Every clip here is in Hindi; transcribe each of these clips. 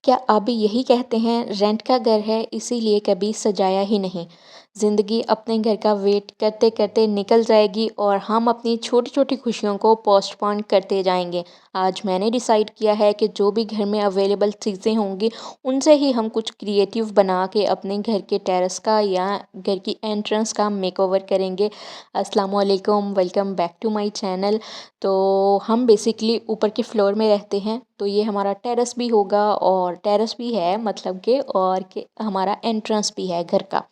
क्या आप भी यही कहते हैं रेंट का घर है इसीलिए कभी सजाया ही नहीं। ज़िंदगी अपने घर का वेट करते करते निकल जाएगी और हम अपनी छोटी छोटी खुशियों को पोस्टपोन करते जाएंगे। आज मैंने डिसाइड किया है कि जो भी घर में अवेलेबल चीज़ें होंगी उनसे ही हम कुछ क्रिएटिव बना के अपने घर के टेरेस का या घर की एंट्रेंस का मेकओवर करेंगे। अस्सलाम वालेकुम, welcome back to my channel. तो हम बेसिकली ऊपर के फ्लोर में रहते हैं, तो ये हमारा टेरेस भी होगा और टेरेस भी है मतलब कि और कि हमारा एंट्रेंस भी है घर का।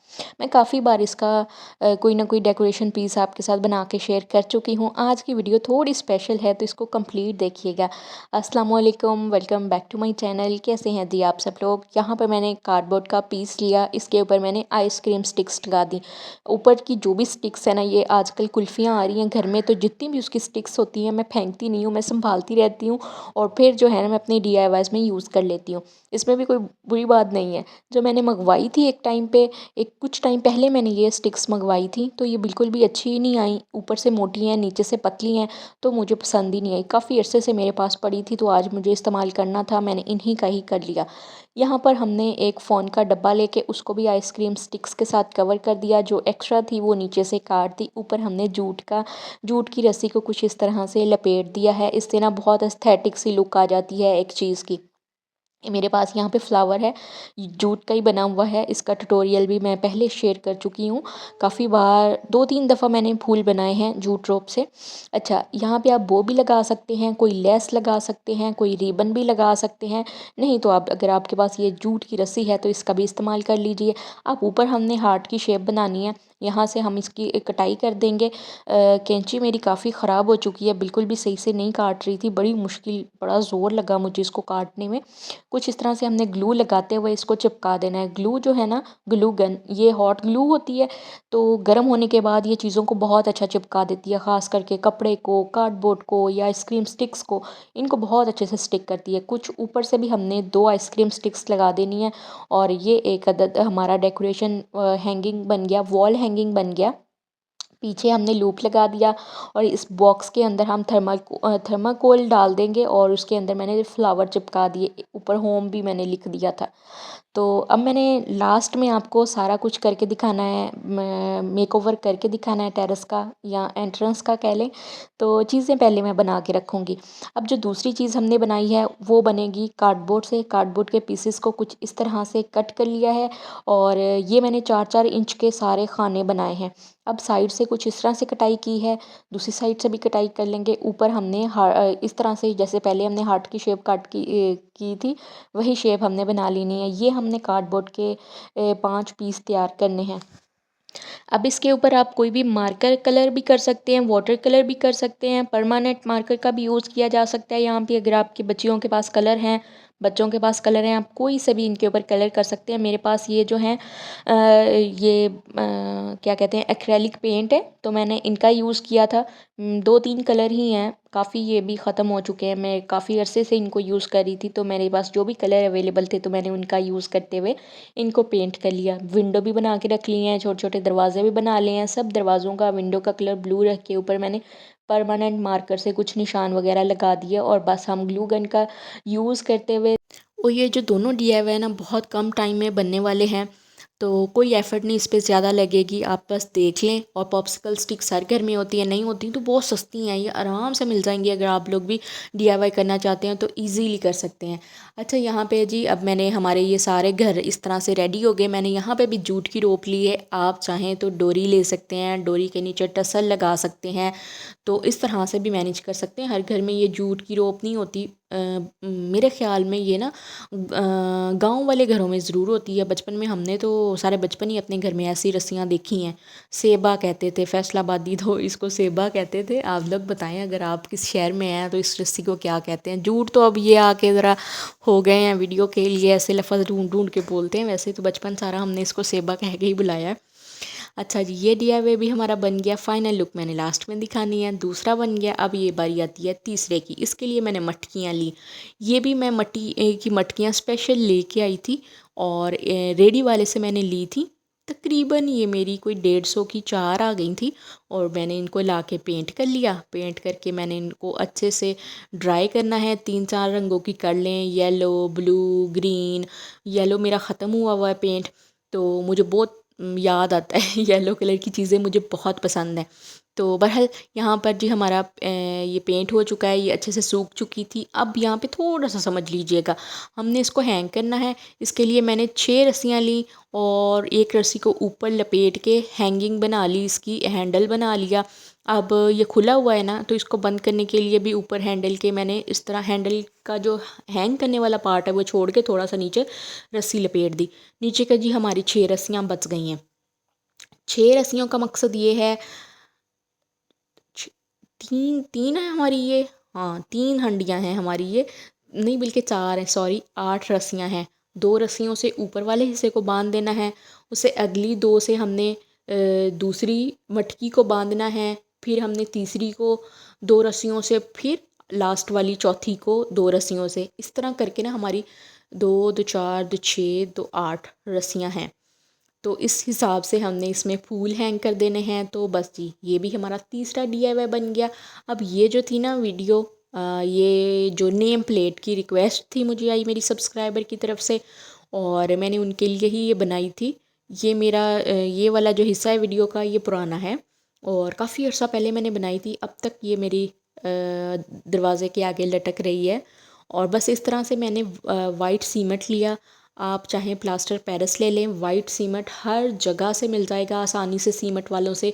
मैं काफ़ी बार इसका कोई ना कोई डेकोरेशन पीस आपके साथ बना के शेयर कर चुकी हूँ। आज की वीडियो थोड़ी स्पेशल है तो इसको कंप्लीट देखिएगा। अस्सलाम वालेकुम, welcome back to my channel. कैसे हैं जी आप सब लोग। यहाँ पर मैंने कार्डबोर्ड का पीस लिया, इसके ऊपर मैंने आइसक्रीम स्टिक्स लगा दी। ऊपर की जो भी स्टिक्स है ना, ये आजकल कुल्फ़ियाँ आ रही हैं घर में, तो जितनी भी उसकी स्टिक्स होती हैं मैं फेंकती नहीं हूँ, मैं संभालती रहती हूँ और फिर जो है ना मैं अपनी DIYs में यूज़ कर लेती हूँ। इसमें भी कोई बुरी बात नहीं है। जो मैंने मंगवाई थी एक टाइम पे, एक कुछ टाइम पहले मैंने ये स्टिक्स मंगवाई थी, तो ये बिल्कुल भी अच्छी ही नहीं आई। ऊपर से मोटी हैं, नीचे से पतली हैं, तो मुझे पसंद ही नहीं आई। काफ़ी अरसे से मेरे पास पड़ी थी, तो आज मुझे इस्तेमाल करना था, मैंने इन्हीं का ही कर लिया। यहाँ पर हमने एक फ़ोन का डब्बा लेके उसको भी आइसक्रीम स्टिक्स के साथ कवर कर दिया। जो एक्स्ट्रा थी वो नीचे से काट दी। ऊपर हमने जूट की रस्सी को कुछ इस तरह से लपेट दिया है। इससे ना बहुत एस्थेटिक सी लुक आ जाती है एक चीज़ की। मेरे पास यहाँ पे फ्लावर है, जूट का ही बना हुआ है। इसका ट्यूटोरियल भी मैं पहले शेयर कर चुकी हूँ। काफ़ी बार 2-3 दफ़ा मैंने फूल बनाए हैं जूट रोप से। अच्छा, यहाँ पे आप बो भी लगा सकते हैं, कोई लेस लगा सकते हैं, कोई रिबन भी लगा सकते हैं। नहीं तो आप, अगर आपके पास ये जूट की रस्सी है तो इसका भी इस्तेमाल कर लीजिए। आप ऊपर हमने हार्ट की शेप बनानी है, यहाँ से हम इसकी कटाई कर देंगे। कैंची मेरी काफ़ी ख़राब हो चुकी है, बिल्कुल भी सही से नहीं काट रही थी। बड़ी मुश्किल, बड़ा ज़ोर लगा मुझे इसको काटने में। कुछ इस तरह से हमने ग्लू लगाते हुए इसको चिपका देना है। ग्लू जो है ना, ग्लू गन, ये हॉट ग्लू होती है, तो गर्म होने के बाद ये चीज़ों को बहुत अच्छा चिपका देती है, ख़ास करके कपड़े को, कार्डबोर्ड को या आइसक्रीम स्टिक्स को। इनको बहुत अच्छे से स्टिक करती है। कुछ ऊपर से भी हमने 2 आइसक्रीम स्टिक्स लगा देनी है और ये एक अदद हमारा डेकोरेशन हैंगिंग बन गया, वॉल हैंगिंग बन गया। पीछे हमने लूप लगा दिया और इस बॉक्स के अंदर हम थर्माकोल डाल देंगे और उसके अंदर मैंने फ्लावर चिपका दिए। ऊपर होम भी मैंने लिख दिया था। तो अब मैंने लास्ट में आपको सारा कुछ करके दिखाना है, मेकओवर करके दिखाना है टेरेस का या एंट्रेंस का कह लें। तो चीज़ें पहले मैं बना के रखूँगी। अब जो दूसरी चीज़ हमने बनाई है वो बनेगी कार्डबोर्ड से। कार्डबोर्ड के पीसेस को कुछ इस तरह से कट कर लिया है और ये मैंने 4-4 इंच के सारे खाने बनाए हैं। अब साइड से कुछ इस तरह से कटाई की है, दूसरी साइड से भी कटाई कर लेंगे। ऊपर हमने इस तरह से, जैसे पहले हमने हार्ट की शेप की थी, वही शेप हमने बना लेनी है। ये हमने कार्डबोर्ड के 5 पीस तैयार करने हैं। अब इसके ऊपर आप कोई भी मार्कर कलर भी कर सकते हैं, वाटर कलर भी कर सकते हैं, परमानेंट मार्कर का भी यूज़ किया जा सकता है। यहाँ पे अगर आपके बच्चियों के पास कलर हैं, बच्चों के पास कलर हैं, आप कोई से भी इनके ऊपर कलर कर सकते हैं। मेरे पास ये जो हैं क्या कहते हैं, एक्रेलिक पेंट है, तो मैंने इनका यूज़ किया था। 2-3 कलर ही हैं, काफ़ी ये भी ख़त्म हो चुके हैं। मैं काफ़ी अरसे से इनको यूज़ कर रही थी, तो मेरे पास जो भी कलर अवेलेबल थे तो मैंने उनका यूज़ करते हुए इनको पेंट कर लिया। विंडो भी बना के रख ली हैं, छोटे छोटे दरवाजे भी बना लिए हैं। सब दरवाज़ों का, विंडो का कलर ब्लू रख के ऊपर मैंने परमानेंट मार्कर से कुछ निशान वगैरह लगा दिए और बस हम ग्लू गन का यूज़ करते हुए। और ये जो दोनों DIY है ना, बहुत कम टाइम में बनने वाले हैं, तो कोई एफ़र्ट नहीं इस पे ज़्यादा लगेगी। आप बस देख लें। और पॉप्सिकल स्टिक्स हर घर में होती है, नहीं होती तो बहुत सस्ती हैं, ये आराम से मिल जाएंगी। अगर आप लोग भी DIY करना चाहते हैं तो ईज़िली कर सकते हैं। अच्छा, यहाँ पे जी अब मैंने, हमारे ये सारे घर इस तरह से रेडी हो गए। मैंने यहाँ पे भी जूट की रोप ली है, आप चाहें तो डोरी ले सकते हैं, डोरी के नीचे टसल लगा सकते हैं, तो इस तरह से भी मैनेज कर सकते हैं। हर घर में ये जूट की रोप नहीं होती। मेरे ख़्याल में ये ना गांव वाले घरों में ज़रूर होती है। बचपन में हमने तो सारे बचपन ही अपने घर में ऐसी रस्सियाँ देखी हैं। सेबा कहते थे, फैसलाबादी तो इसको सेबा कहते थे। आप लोग बताएं अगर आप किस शहर में हैं तो इस रस्सी को क्या कहते हैं। जूट तो अब ये आके ज़रा हो गए हैं वीडियो के लिए, ऐसे लफ्ज़ ढूंढ ढूंढ के बोलते हैं। वैसे तो बचपन सारा हमने इसको सेबा कह के ही बुलाया है। अच्छा जी, ये DIY भी हमारा बन गया। फाइनल लुक मैंने लास्ट में दिखानी है। दूसरा बन गया। अब ये बारी आती है तीसरे की। इसके लिए मैंने मटकियाँ ली। ये भी मैं मट्टी की मटकियाँ स्पेशल लेके आई थी और रेडी वाले से मैंने ली थी। तकरीबन ये मेरी कोई 150 की 4 आ गई थी और मैंने इनको ला के पेंट कर लिया। पेंट करके मैंने इनको अच्छे से ड्राई करना है, 3-4 रंगों की कर लें, येलो, ब्लू, ग्रीन। येलो मेरा ख़त्म हुआ हुआ है पेंट, तो मुझे बहुत याद आता है येलो कलर की चीज़ें मुझे बहुत पसंद हैं। तो बहरहाल यहाँ पर जी हमारा ये पेंट हो चुका है, ये अच्छे से सूख चुकी थी। अब यहाँ पे थोड़ा सा समझ लीजिएगा, हमने इसको हैंग करना है। इसके लिए मैंने 6 रस्सियाँ ली और एक रस्सी को ऊपर लपेट के हैंगिंग बना ली, इसकी हैंडल बना लिया। अब ये खुला हुआ है ना, तो इसको बंद करने के लिए भी ऊपर हैंडल के मैंने इस तरह हैंडल का जो हैंग करने वाला पार्ट है वो छोड़ के थोड़ा सा नीचे रस्सी लपेट दी। नीचे का जी हमारी 6 रस्सियाँ बच गई हैं। 6 रस्सियों का मकसद ये है, तीन तीन है हमारी ये, हाँ 3 हंडियाँ हैं हमारी ये, नहीं बल्कि 4 हैं, सॉरी 8 रस्सियाँ हैं। 2 रस्सियों से ऊपर वाले हिस्से को बांध देना है, उससे अगली 2 से हमने दूसरी मटकी को बांधना है, फिर हमने तीसरी को 2 रस्सियों से, फिर लास्ट वाली चौथी को 2 रस्सियों से। इस तरह करके ना हमारी 2 2 4 2 6 2 8 रस्सियाँ हैं। तो इस हिसाब से हमने इसमें फूल हैंग कर देने हैं। तो बस जी ये भी हमारा तीसरा DIY बन गया। अब ये जो थी ना वीडियो, ये जो नेम प्लेट की रिक्वेस्ट थी मुझे आई मेरी सब्सक्राइबर की तरफ से, और मैंने उनके लिए ही ये बनाई थी। ये मेरा ये वाला जो हिस्सा है वीडियो का ये पुराना है और काफ़ी अर्सा पहले मैंने बनाई थी। अब तक ये मेरी दरवाज़े के आगे लटक रही है। और बस इस तरह से मैंने वाइट सीमेंट लिया, आप चाहें प्लास्टर पेरिस ले लें। वाइट सीमेंट हर जगह से मिल जाएगा आसानी से, सीमेंट वालों से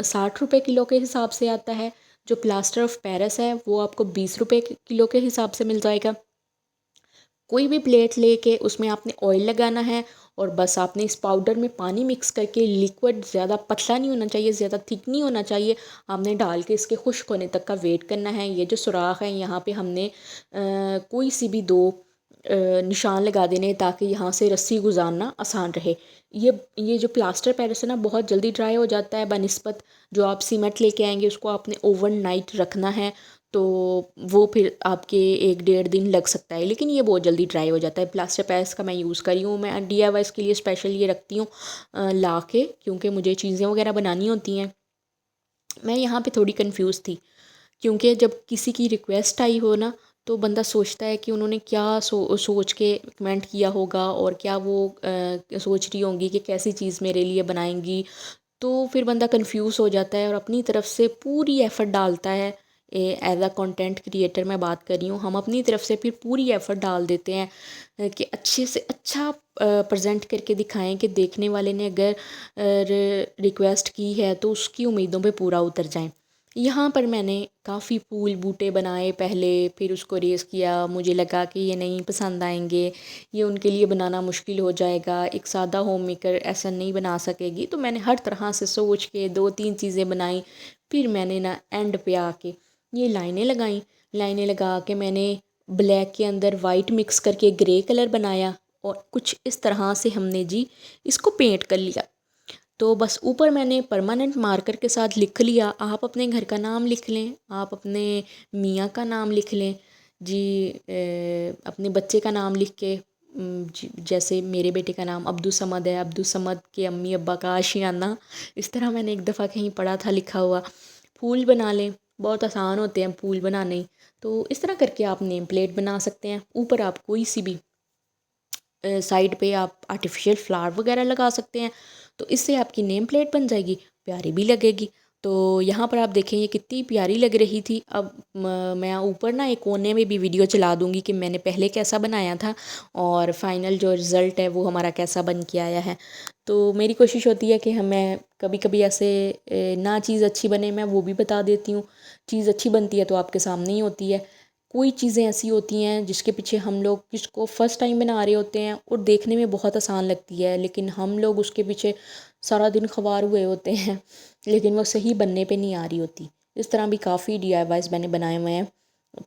60 रुपये किलो के हिसाब से आता है। जो प्लास्टर ऑफ पेरिस है वो आपको 20 रुपये किलो के हिसाब से मिल जाएगा। कोई भी प्लेट लेके उसमें आपने ऑयल लगाना है और बस आपने इस पाउडर में पानी मिक्स करके, लिक्विड ज़्यादा पतला नहीं होना चाहिए, ज़्यादा थिक नहीं होना चाहिए, आपने डाल के इसके खुश्क होने तक का वेट करना है। ये जो सुराख है यहाँ पे हमने कोई सी भी 2 निशान लगा देने ताकि यहाँ से रस्सी गुजारना आसान रहे। ये जो प्लास्टर पेरिस है ना बहुत जल्दी ड्राई हो जाता है बनिस्बत जो आप सीमेंट लेके आएंगे उसको आपने ओवरनाइट रखना है, तो वो फिर आपके 1-1.5 दिन लग सकता है, लेकिन ये बहुत जल्दी ड्राई हो जाता है। प्लास्टर पेरिस का मैं यूज़ करी हूँ, मैं DIY के लिए स्पेशल ये रखती हूँ ला के, क्योंकि मुझे चीज़ें वगैरह बनानी होती हैं। मैं यहाँ पे थोड़ी कंफ्यूज थी क्योंकि जब किसी की रिक्वेस्ट आई हो ना तो बंदा सोचता है कि उन्होंने क्या सोच के कमेंट किया होगा और क्या वो सोच रही होंगी कि कैसी चीज़ मेरे लिए बनाएंगी। तो फिर बंदा कंफ्यूज हो जाता है और अपनी तरफ से पूरी एफ़र्ट डालता है। एज अ कंटेंट क्रिएटर मैं बात कर रही हूँ, हम अपनी तरफ से फिर पूरी एफ़र्ट डाल देते हैं कि अच्छे से अच्छा प्रेजेंट करके दिखाएं कि देखने वाले ने अगर रिक्वेस्ट की है तो उसकी उम्मीदों पे पूरा उतर जाएं। यहाँ पर मैंने काफ़ी फूल बूटे बनाए पहले, फिर उसको रेस किया। मुझे लगा कि ये नहीं पसंद आएंगे, ये उनके लिए बनाना मुश्किल हो जाएगा, एक सादा होम मेकर ऐसा नहीं बना सकेगी। तो मैंने हर तरह से सोच के 2-3 चीज़ें बनाई। फिर मैंने ना एंड पे आके ये लाइनें लगाई। लाइनें लगा के मैंने ब्लैक के अंदर वाइट मिक्स करके ग्रे कलर बनाया और कुछ इस तरह से हमने जी इसको पेंट कर लिया। तो बस ऊपर मैंने परमानेंट मार्कर के साथ लिख लिया। आप अपने घर का नाम लिख लें, आप अपने मियाँ का नाम लिख लें जी, अपने बच्चे का नाम लिख के जैसे मेरे बेटे का नाम अब्दुल समद है, अब्दुल समद के अम्मी अब्बा का आशियाना, इस तरह मैंने एक दफ़ा कहीं पढ़ा था लिखा हुआ। फूल बना लें, बहुत आसान होते हैं फूल बनाने। तो इस तरह करके आप नेम प्लेट बना सकते हैं। ऊपर आप कोई सी भी साइड पे आप आर्टिफिशियल फ्लावर वगैरह लगा सकते हैं, तो इससे आपकी नेम प्लेट बन जाएगी, प्यारी भी लगेगी। तो यहाँ पर आप देखें ये कितनी प्यारी लग रही थी। अब मैं ऊपर ना एक कोने में भी वीडियो चला दूँगी कि मैंने पहले कैसा बनाया था और फाइनल जो रिज़ल्ट है वो हमारा कैसा बन के आया है। तो मेरी कोशिश होती है कि हमें कभी कभी ऐसे ना चीज़ अच्छी बने मैं वो भी बता देती हूँ, चीज़ अच्छी बनती है तो आपके सामने ही होती है। कोई चीज़ें ऐसी होती हैं जिसके पीछे हम लोग जिसको फ़र्स्ट टाइम बना रहे होते हैं और देखने में बहुत आसान लगती है, लेकिन हम लोग उसके पीछे सारा दिन ख़वार हुए होते हैं लेकिन वो सही बनने पे नहीं आ रही होती। इस तरह भी काफ़ी DIYs मैंने बनाए हुए हैं।